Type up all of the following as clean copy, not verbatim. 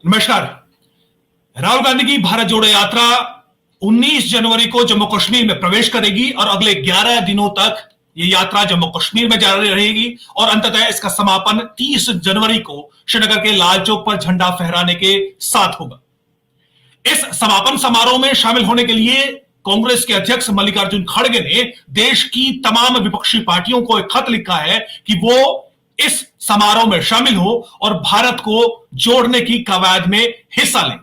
नमस्कार। राहुल गांधी की भारत जोड़ो यात्रा 19 जनवरी को जम्मू कश्मीर में प्रवेश करेगी और अगले 11 दिनों तक ये यात्रा जम्मू कश्मीर में जारी रहेगी और अंततः इसका समापन 30 जनवरी को श्रीनगर के लाल चौक पर झंडा फहराने के साथ होगा। इस समापन समारोह में शामिल होने के लिए कांग्रेस के अध्यक्ष मल्लिकार्जुन खड़गे ने देश की तमाम विपक्षी पार्टियों को एक खत लिखा है कि वो इस समारोह में शामिल हो और भारत को जोड़ने की कवायद में हिस्सा लें।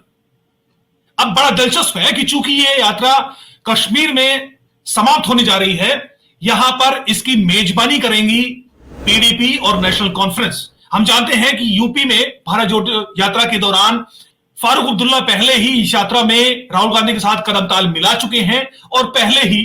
अब बड़ा दिलचस्प है कि चूंकि ये यात्रा कश्मीर में समाप्त होने जा रही है, यहां पर इसकी मेजबानी करेंगी पीडीपी और नेशनल कॉन्फ्रेंस। हम जानते हैं कि यूपी में भारत जोड़ो यात्रा के दौरान फारूक अब्दुल्ला पहले ही इस यात्रा में राहुल गांधी के साथ कदम ताल मिला चुके हैं और पहले ही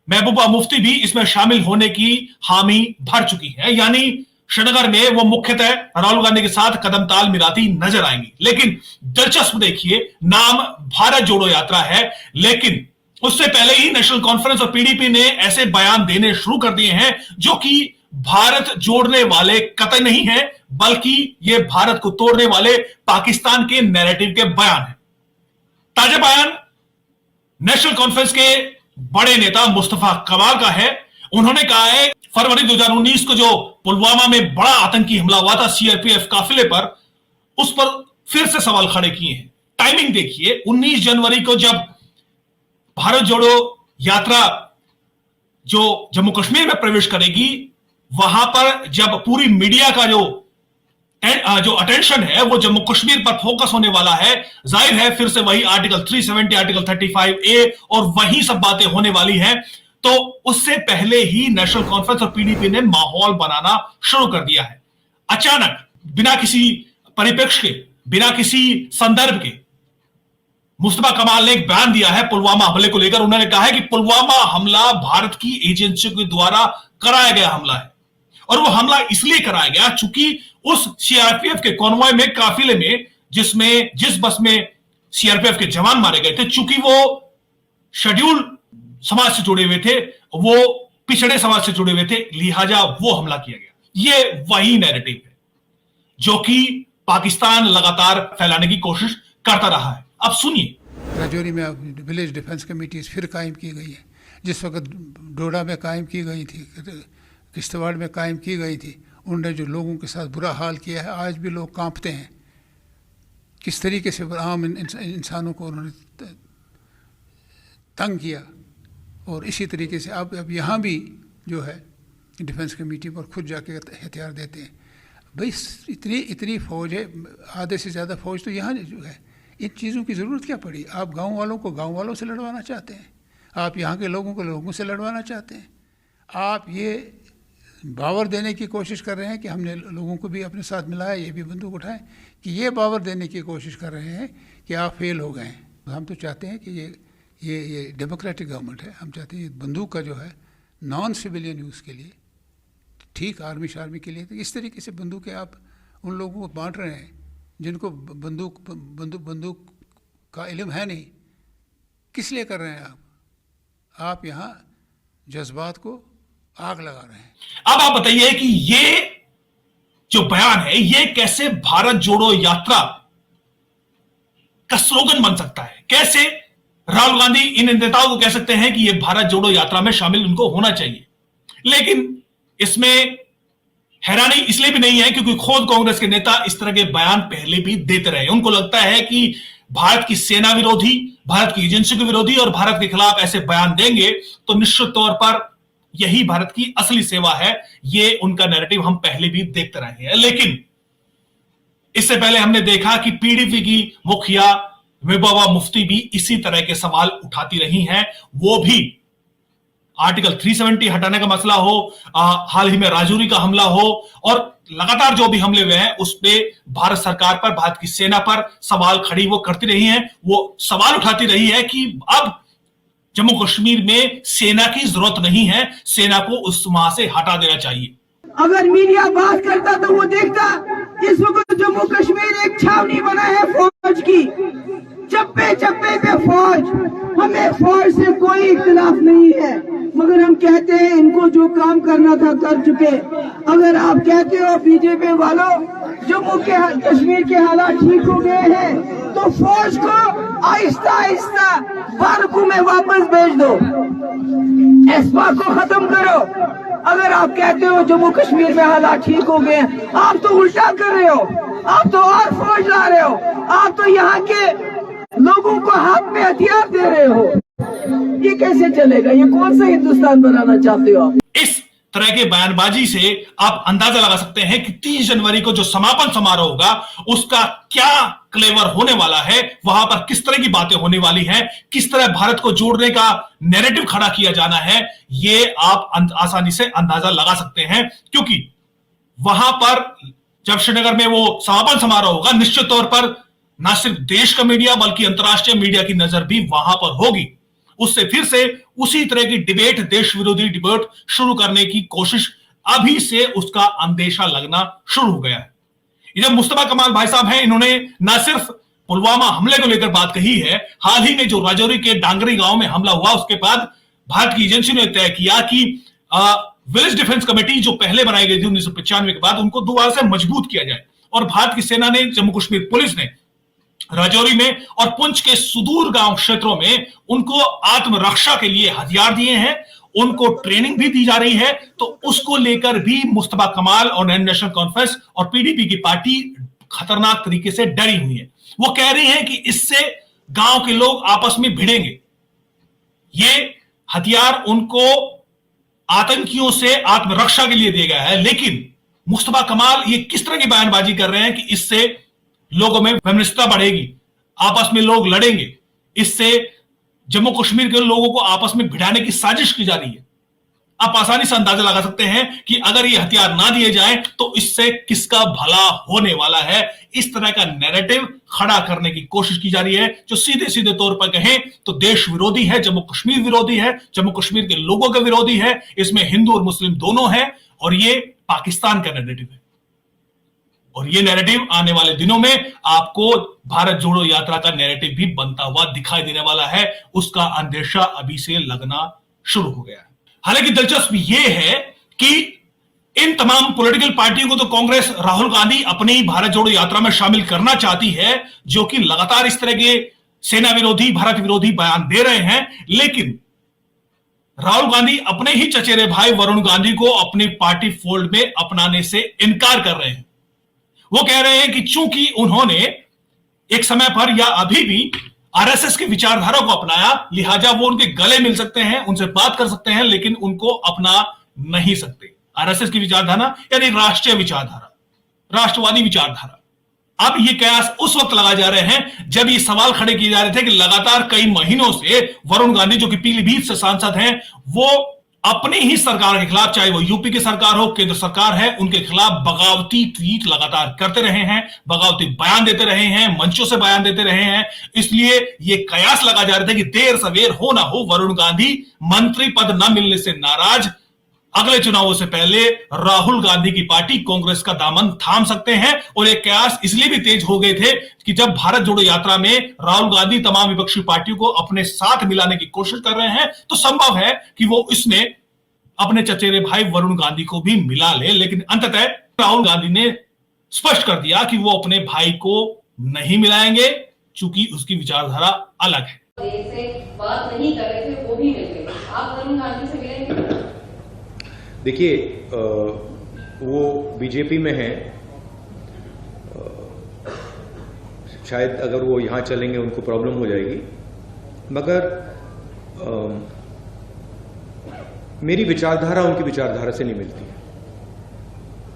महबूबा मुफ्ती भी इसमें शामिल होने की हामी भर चुकी है, यानी श्रीनगर में वो मुख्यतः राहुल गांधी के साथ कदम ताल मिलाती नजर आएंगी। लेकिन दिलचस्प देखिए, नाम भारत जोड़ो यात्रा है, लेकिन उससे पहले ही नेशनल कॉन्फ्रेंस और पीडीपी ने ऐसे बयान देने शुरू कर दिए हैं जो कि भारत जोड़ने वाले कतई नहीं है, बल्कि ये भारत को तोड़ने वाले पाकिस्तान के नैरेटिव के बयान है। ताजा बयान नेशनल कॉन्फ्रेंस के बड़े नेता मुस्तफा कमाल का है। उन्होंने कहा है फरवरी 2019 को जो पुलवामा में बड़ा आतंकी हमला हुआ था सीआरपीएफ काफिले पर, उस पर फिर से सवाल खड़े किए हैं। टाइमिंग देखिए, 19 जनवरी को जब भारत जोड़ो यात्रा जो जम्मू कश्मीर में प्रवेश करेगी, वहां पर जब पूरी मीडिया का जो अटेंशन है वो जम्मू कश्मीर पर फोकस होने वाला है, जाहिर है फिर से वही आर्टिकल 370, आर्टिकल 35A और वही सब बातें होने वाली हैं। तो उससे पहले ही नेशनल कॉन्फ्रेंस और पीडीपी ने माहौल बनाना शुरू कर दिया है। अचानक बिना किसी परिप्रेक्ष्य के, बिना किसी संदर्भ के मुस्तफा कमाल ने एक बयान दिया है पुलवामा हमले को लेकर। उन्होंने कहा है कि पुलवामा हमला भारत की एजेंसियों के द्वारा कराया गया हमला है और वो हमला इसलिए कराया गया चूंकि उस सीआरपीएफ के कॉन्वॉय में, काफिले में, जिस बस में सीआरपीएफ के जवान मारे गए थे, चूंकि वो शेड्यूल समाज से जुड़े हुए थे, वो पिछड़े समाज से जुड़े हुए थे, लिहाजा वो हमला किया गया। ये वही नैरेटिव है जो कि पाकिस्तान लगातार फैलाने की कोशिश करता रहा है। अब सुनिए। राजौरी में विलेज डिफेंस कमेटीज फिर कायम की गई है। जिस वक्त डोडा में कायम की गई थी, किश्तवाड़ में कायम की गई थी, उन्होंने जो लोगों के साथ बुरा हाल किया है, आज भी लोग कांपते हैं। किस तरीके से आम इंसानों को उन्होंने तंग किया, और इसी तरीके से अब यहाँ भी जो है डिफेंस कमेटी पर खुद जाके हथियार देते हैं। भाई इतनी फौज है, आधे से ज़्यादा फौज तो यहाँ जो है, इन चीज़ों की ज़रूरत क्या पड़ी? आप गांव वालों को गांव वालों से लड़वाना चाहते हैं, आप यहाँ के लोगों को लोगों से लड़वाना चाहते हैं। आप ये बावर देने की कोशिश कर रहे हैं कि हमने लोगों को भी अपने साथ मिलाया, ये भी बंदूक उठाएं, कि ये बावर देने की कोशिश कर रहे हैं कि आप फेल हो गए हैं। हम तो चाहते हैं कि ये डेमोक्रेटिक गवर्नमेंट है। हम चाहते हैं ये बंदूक का जो है नॉन सिविलियन यूज़ के लिए, ठीक आर्मी शार्मी के लिए, तो इस तरीके से बंदूकें आप उन लोगों को बांट रहे हैं जिनको बंदूक का इल्म है नहीं। किस लिए कर रहे हैं आप यहाँ जज्बात को आग लगा रहे हैं। अब आप बताइए कि ये जो बयान है ये कैसे भारत जोड़ो यात्रा का स्लोगन बन सकता है? कैसे राहुल गांधी इन नेताओं को कह सकते हैं कि ये भारत जोड़ो यात्रा में शामिल उनको होना चाहिए? लेकिन इसमें हैरानी इसलिए भी नहीं है क्योंकि खुद कांग्रेस के नेता इस तरह के बयान पहले भी देते रहे। उनको लगता है कि भारत की सेना विरोधी, भारत की एजेंसी के विरोधी और भारत के खिलाफ ऐसे बयान देंगे तो निश्चित तौर पर यही भारत की असली सेवा है। ये उनका नैरेटिव हम पहले भी देखते रहे हैं। लेकिन इससे पहले हमने देखा कि पीडीपी की मुखिया महबूबा मुफ्ती भी इसी तरह के सवाल उठाती रही हैं। वो भी आर्टिकल 370 हटाने का मसला हो, हाल ही में राजौरी का हमला हो, और लगातार जो भी हमले हुए हैं उस पे भारत सरकार पर, भारत की सेना पर सवाल खड़ी वो करती रही हैं। वो सवाल उठाती रही है कि अब जम्मू कश्मीर में सेना की जरूरत नहीं है, सेना को उस वहां से हटा देना चाहिए। अगर मीडिया बात करता तो वो देखता इस वक्त जम्मू कश्मीर एक छावनी बना है फौज की, चप्पे चप्पे पे फौज। हमें फौज से कोई इख्तिलाफ नहीं है, मगर हम कहते हैं इनको जो काम करना था कर चुके। अगर आप कहते हो बीजेपी वालों जम्मू के कश्मीर के हालात ठीक हो गए हैं तो फौज को आहिस्ता आहिस्ता बारकू में वापस भेज दो, एस्पा को खत्म करो। अगर आप कहते हो जम्मू कश्मीर में हालात ठीक हो गए, आप तो उल्टा कर रहे हो, आप तो और फौज ला रहे हो, आप तो यहाँ के लोगों को हाथ में हथियार दे रहे हो। ये कैसे चलेगा? ये कौन सा हिंदुस्तान बनाना चाहते हो आप? इस तरह के बयानबाजी से आप अंदाजा लगा सकते हैं कि 30 जनवरी को जो समापन समारोह होगा उसका क्या क्लेवर होने वाला है, वहां पर किस तरह की बातें होने वाली हैं, किस तरह भारत को जोड़ने का नैरेटिव खड़ा किया जाना है, ये आप आसानी से अंदाजा लगा सकते हैं। क्योंकि वहां पर जब श्रीनगर में वो समापन समारोह होगा, निश्चित तौर पर न सिर्फ देश का मीडिया बल्कि अंतर्राष्ट्रीय मीडिया की नजर भी वहां पर होगी। उससे फिर से उसी तरह की डिबेट, देश विरोधी डिबेट शुरू करने की कोशिश अभी से उसका अंदेशा लगना शुरू हो गया है। ये मुस्तफा कमाल भाई साहब हैं, इन्होंने न सिर्फ पुलवामा हमले को लेकर बात कही है, हाल ही में जो राजौरी के डांगरी गांव में हमला हुआ उसके बाद भारत की एजेंसी ने तय किया कि विलेज डिफेंस कमेटी जो पहले बनाई गई थी 1995 के बाद, उनको दोबारा से मजबूत किया जाए। और भारत की सेना ने, जम्मू कश्मीर पुलिस ने राजौरी में और पुंछ के सुदूर गांव क्षेत्रों में उनको आत्मरक्षा के लिए हथियार दिए हैं, उनको ट्रेनिंग भी दी जा रही है। तो उसको लेकर भी मुस्तफा कमाल और नेशनल कॉन्फ्रेंस और पीडीपी की पार्टी खतरनाक तरीके से डरी हुई है। वो कह रही है कि इससे गांव के लोग आपस में भिड़ेंगे। ये हथियार उनको आतंकियों से आत्मरक्षा के लिए दिया गया है। लेकिन मुस्तफा कमाल ये किस तरह की बयानबाजी कर रहे हैं कि इससे लोगों में फेमिनिस्टता बढ़ेगी, आपस में लोग लड़ेंगे, इससे जम्मू कश्मीर के लोगों को आपस में भिड़ाने की साजिश की जा रही है। आप आसानी से अंदाजा लगा सकते हैं कि अगर ये हथियार ना दिए जाएं तो इससे किसका भला होने वाला है। इस तरह का नैरेटिव खड़ा करने की कोशिश की जा रही है जो सीधे सीधे तौर पर कहें तो देश विरोधी है, जम्मू कश्मीर विरोधी है, जम्मू कश्मीर के लोगों का विरोधी है। इसमें हिंदू और मुस्लिम दोनों हैं और ये पाकिस्तान का नैरेटिव है। और ये नैरेटिव आने वाले दिनों में आपको भारत जोड़ो यात्रा का नैरेटिव भी बनता हुआ दिखाई देने वाला है। उसका अंदेशा अभी से लगना शुरू हो गया है। हालांकि दिलचस्प ये है कि इन तमाम पॉलिटिकल पार्टियों को तो कांग्रेस राहुल गांधी अपनी भारत जोड़ो यात्रा में शामिल करना चाहती है, जो कि लगातार इस तरह के सेना विरोधी, भारत विरोधी बयान दे रहे हैं। लेकिन राहुल गांधी अपने ही चचेरे भाई वरुण गांधी को अपनी पार्टी फोल्ड में अपनाने से इनकार कर रहे हैं। वो कह रहे हैं कि चूंकि उन्होंने एक समय पर या अभी भी आरएसएस की विचारधारा को अपनाया, लिहाजा वो उनके गले मिल सकते हैं, उनसे बात कर सकते हैं, लेकिन उनको अपना नहीं सकते। आरएसएस की विचारधारा यानी राष्ट्रीय विचारधारा, राष्ट्रवादी विचारधारा। अब ये कयास उस वक्त लगाए जा रहे हैं जब ये सवाल खड़े किए जा रहे थे कि लगातार कई महीनों से वरुण गांधी, जो कि पीलीभीत से सांसद हैं, वो अपनी ही सरकार के खिलाफ, चाहे वो यूपी की सरकार हो, केंद्र सरकार है, उनके खिलाफ बगावती ट्वीट लगातार करते रहे हैं, बगावती बयान देते रहे हैं, मंचों से बयान देते रहे हैं। इसलिए ये कयास लगा जा रहा था कि देर सवेर हो ना हो वरुण गांधी मंत्री पद न मिलने से नाराज अगले चुनावों से पहले राहुल गांधी की पार्टी कांग्रेस का दामन थाम सकते हैं। और ये कयास इसलिए भी तेज हो गए थे कि जब भारत जोड़ो यात्रा में राहुल गांधी तमाम विपक्षी पार्टियों को अपने साथ मिलाने की कोशिश कर रहे हैं, तो संभव है कि वो इसमें अपने चचेरे भाई वरुण गांधी को भी मिला ले। लेकिन अंततः राहुल गांधी ने स्पष्ट कर दिया कि वो अपने भाई को नहीं मिलाएंगे, चूंकि उसकी विचारधारा अलग है। बात नहीं कर रहे थे, वो भी मिल गए। आप वरुण गांधी से मिलेंगे? देखिए, वो बीजेपी में हैं, शायद अगर वो यहाँ चलेंगे उनको प्रॉब्लम हो जाएगी, मगर मेरी विचारधारा उनकी विचारधारा से नहीं मिलती है।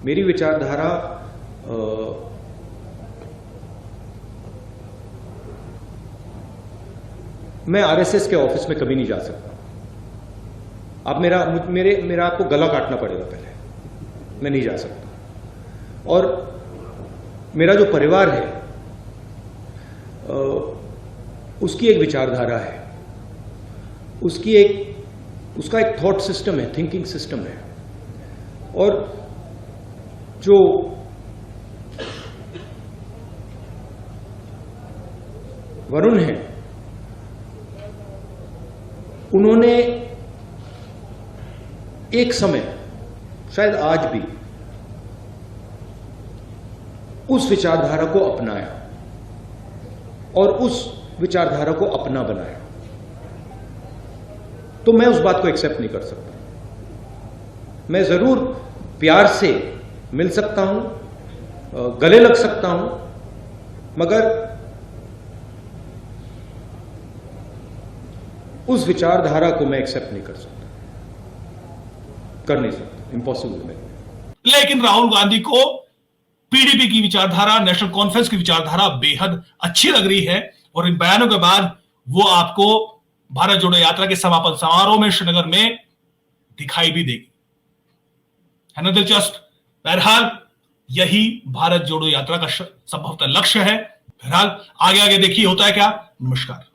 मेरी विचारधारा मैं आरएसएस के ऑफिस में कभी नहीं जा सकता। आप मेरा आपको गला काटना पड़ेगा पहले, मैं नहीं जा सकता। और मेरा जो परिवार है उसकी एक विचारधारा है, उसका एक थॉट सिस्टम है, थिंकिंग सिस्टम है। और जो वरुण है, उन्होंने एक समय, शायद आज भी, उस विचारधारा को अपनाया और उस विचारधारा को अपना बनाया, तो मैं उस बात को एक्सेप्ट नहीं कर सकता। मैं जरूर प्यार से मिल सकता हूं, गले लग सकता हूं, मगर उस विचारधारा को मैं एक्सेप्ट नहीं कर सकता, कर नहीं सकता, इम्पॉसिबल है। लेकिन राहुल गांधी को पीडीपी की विचारधारा, नेशनल कॉन्फ्रेंस की विचारधारा बेहद अच्छी लग रही है और इन बयानों के बाद वो आपको भारत जोड़ो यात्रा के समापन समारोह में श्रीनगर में दिखाई भी देगी, है ना दिलचस्प। बहरहाल यही भारत जोड़ो यात्रा का संभवतः लक्ष्य है। बहरहाल आगे आगे देखिए होता है क्या। नमस्कार।